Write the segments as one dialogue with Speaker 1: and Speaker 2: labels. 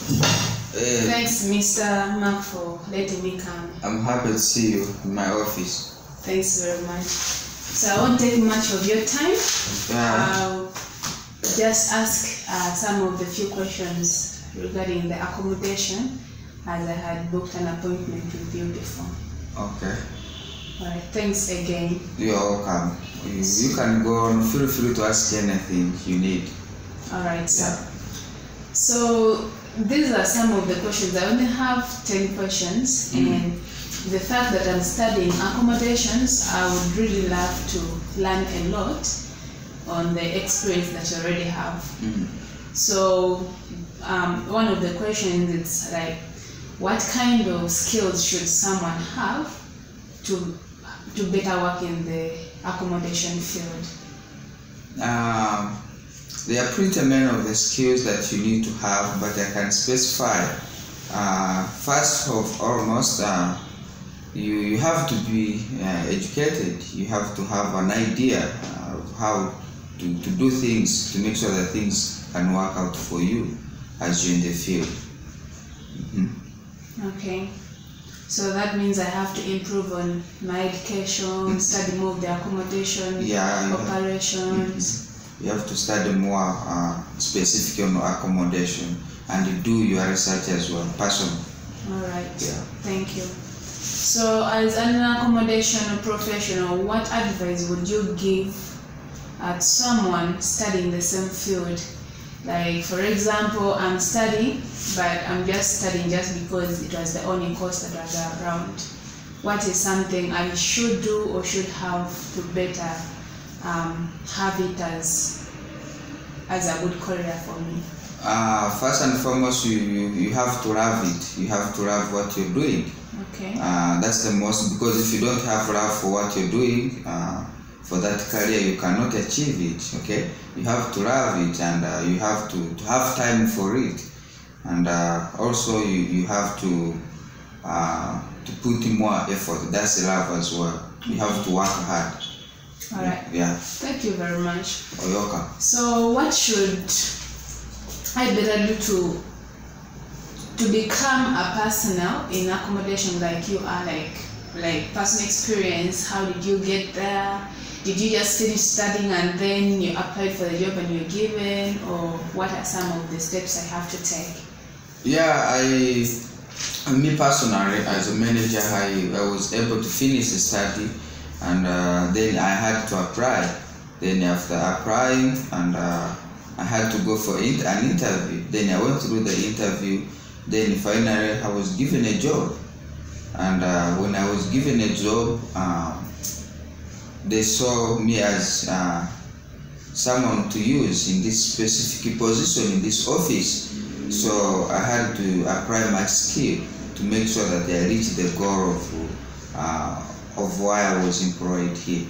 Speaker 1: Thanks, Mr. Mark, for letting me come.
Speaker 2: I'm happy to see you in my office.
Speaker 1: Thanks very much. So I won't take much of your time. I'll just ask some of the few questions regarding the accommodation, as I had booked an appointment with you before.
Speaker 2: Okay.
Speaker 1: Alright, thanks again.
Speaker 2: You're welcome. You can go on. Feel free to ask anything you need.
Speaker 1: Alright, so these are some of the questions. I only have 10 questions, and the fact that I'm studying accommodations, I would really love to learn a lot on the experience that you already have. So one of the questions is like, what kind of skills should someone have to better work in the accommodation field?
Speaker 2: There are pretty many of the skills that you need to have, but I can specify. First of almost, you have to be educated. You have to have an idea of how to do things, to make sure that things can work out for you as you're in the field.
Speaker 1: Okay. So that means I have to improve on my education, study more of the accommodation, operations.
Speaker 2: You have to study more specific on accommodation, and do your research as well, personally.
Speaker 1: All right. Yeah. Thank you. So, as an accommodation professional, what advice would you give at someone studying the same field? Like, for example, I'm studying, but I'm just studying just because it was the only course that was around. What is something I should do or should have to better have it as a good career for me?
Speaker 2: First and foremost, you have to love it. You have to love what you're doing.
Speaker 1: Okay.
Speaker 2: That's the most, because if you don't have love for what you're doing, for that career, you cannot achieve it. Okay, you have to love it, and you have to have time for it, and also you have to put in more effort. That's love as well. You have to work hard.
Speaker 1: All right.
Speaker 2: Yeah.
Speaker 1: Thank you very much.
Speaker 2: You're welcome.
Speaker 1: So, what should I better do to become a personnel in accommodation like you are, like personal experience? How did you get there? Did you just finish studying and then you applied for the job and you're given, or what are some of the steps I have to take?
Speaker 2: Yeah, me personally, as a manager, I was able to finish the study, and then I had to apply. Then after applying, and I had to go for an interview. Then I went through the interview. Then finally I was given a job. And when I was given a job, they saw me as someone to use in this specific position in this office. So I had to apply my skill to make sure that I reached the goal of why I was employed here.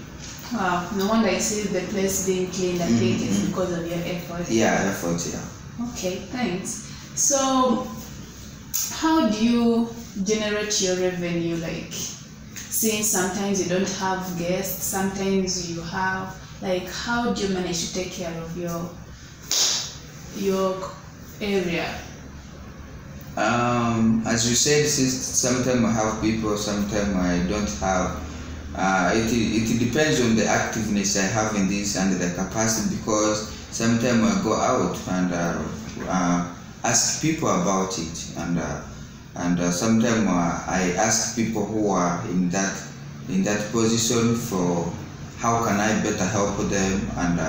Speaker 1: Wow, no wonder I see the place being cleaned. I think it's because of your effort.
Speaker 2: Yeah, effort, yeah.
Speaker 1: Okay, thanks. So, how do you generate your revenue? Like, since sometimes you don't have guests, sometimes you have, like, how do you manage to take care of your area?
Speaker 2: As you said, sometimes I have people, sometimes I don't have. It depends on the activeness I have in this and the capacity, because sometimes I go out and ask people about it, and sometimes I ask people who are in that position for how can I better help them, and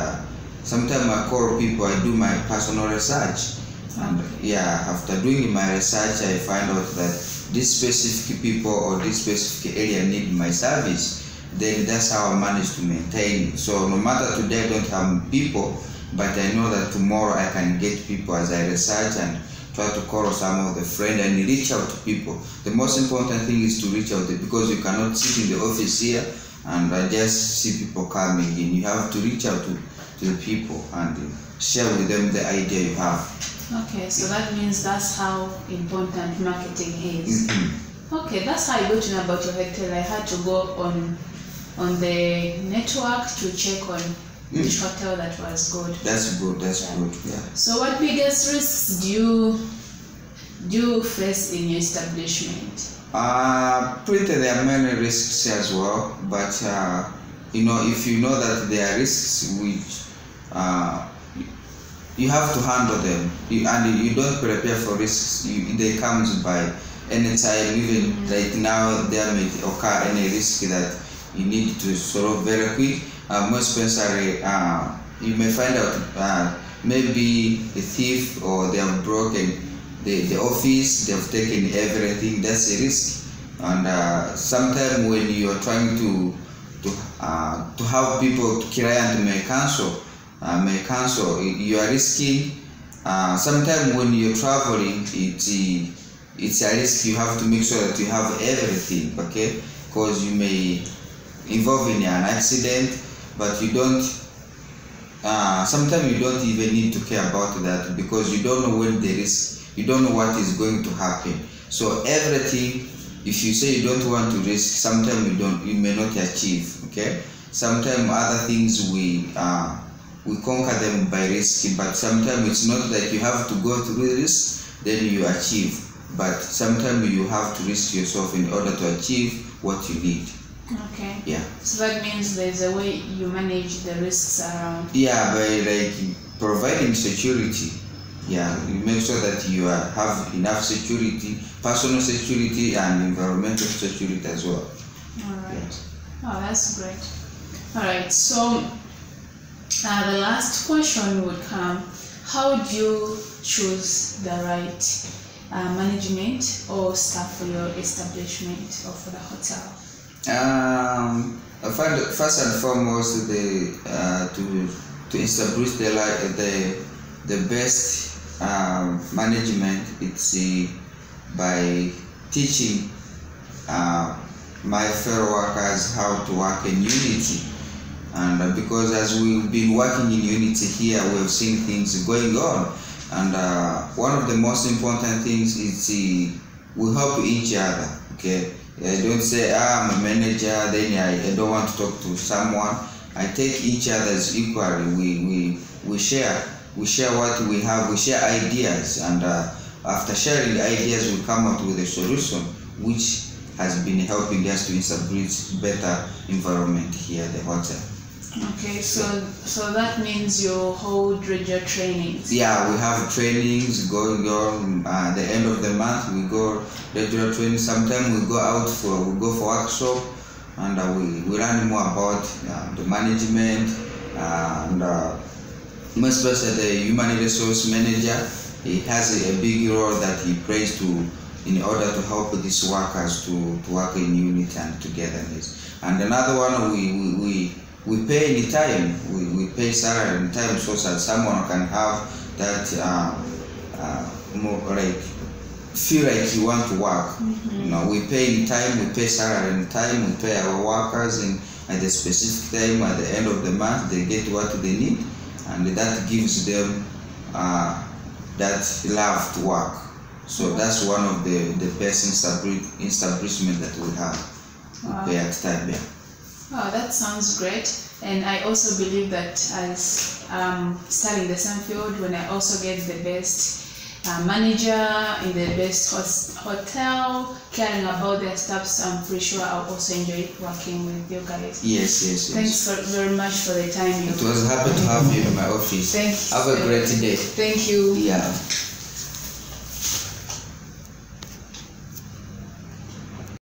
Speaker 2: sometimes I call people, I do my personal research. And yeah, after doing my research, I find out that this specific people or this specific area need my service. Then that's how I manage to maintain it. So no matter today I don't have people, but I know that tomorrow I can get people as I research and try to call some of the friends and reach out to people. The most important thing is to reach out, because you cannot sit in the office here and just see people coming in. You have to reach out to the people and share with them the idea you have.
Speaker 1: Okay, so that means that's how important marketing is. Okay, that's how I got to know about your hotel. I had to go on the network to check on which hotel that was good.
Speaker 2: That's good, that's good, yeah.
Speaker 1: So what biggest risks do do you face in your establishment?
Speaker 2: There are many risks as well, but if you know that there are risks which you have to handle them, and you don't prepare for risks, they come by any time. Even right now, there may occur any risk that you need to solve very quick. Most especially, you may find out maybe a thief, or they have broken the office, they have taken everything. That's a risk. And sometimes when you are trying to have people, client may cancel, you are risking. Sometimes when you're traveling, it's a risk. You have to make sure that you have everything, okay? Because you may involve in an accident, but you don't. Sometimes you don't even need to care about that, because you don't know when there is. You don't know what is going to happen. So everything, if you say you don't want to risk, sometimes you may not achieve. Okay. Sometimes other things we conquer them by risking, but sometimes it's not like you have to go through this then you achieve. But sometimes you have to risk yourself in order to achieve what you need.
Speaker 1: Okay.
Speaker 2: Yeah.
Speaker 1: So that means there's a way you manage the risks around.
Speaker 2: Yeah, by providing security. Yeah, you make sure that you have enough security, personal security and environmental security as well.
Speaker 1: All right. Yeah. Oh, that's great. All right. So the last question would come: how do you choose the right management or staff for your establishment or for the hotel?
Speaker 2: I find first and foremost to establish the best management. It's by teaching my fellow workers how to work in unity, and because as we've been working in unity here, we have seen things going on, and one of the most important things is we help each other. Okay, I don't say I'm a manager, then I don't want to talk to someone. I take each other as equally. We share what we have. We share ideas, and after sharing ideas, we come up with a solution, which has been helping us to establish better environment here at the hotel.
Speaker 1: Okay, so that means you hold regular trainings.
Speaker 2: Yeah, we have trainings going on. At the end of the month, we go regular training. Sometimes we go for workshop, and we learn more about the management, and most especially the human resource manager. He has a big role that he plays in order to help these workers to work in unity and togetherness. And another one, we pay in time. We pay salary in time, so that someone can have that more like feel like you want to work.
Speaker 1: Mm-hmm.
Speaker 2: We pay in time. We pay salary in time. We pay our workers at the specific time. At the end of the month, they get what they need, and that gives them that love to work. So that's one of the best establishment that we have.
Speaker 1: Wow.
Speaker 2: We pay at time. Yeah.
Speaker 1: Oh, that sounds great. And I also believe that as studying the same field, when I also get the best manager in the best hotel, caring about their staff, I'm pretty sure I'll also enjoy working with you guys.
Speaker 2: Yes.
Speaker 1: Thanks very much for the time.
Speaker 2: It was happy to have you in my office.
Speaker 1: Thank you.
Speaker 2: Have a great day.
Speaker 1: Thank you.
Speaker 2: Yeah.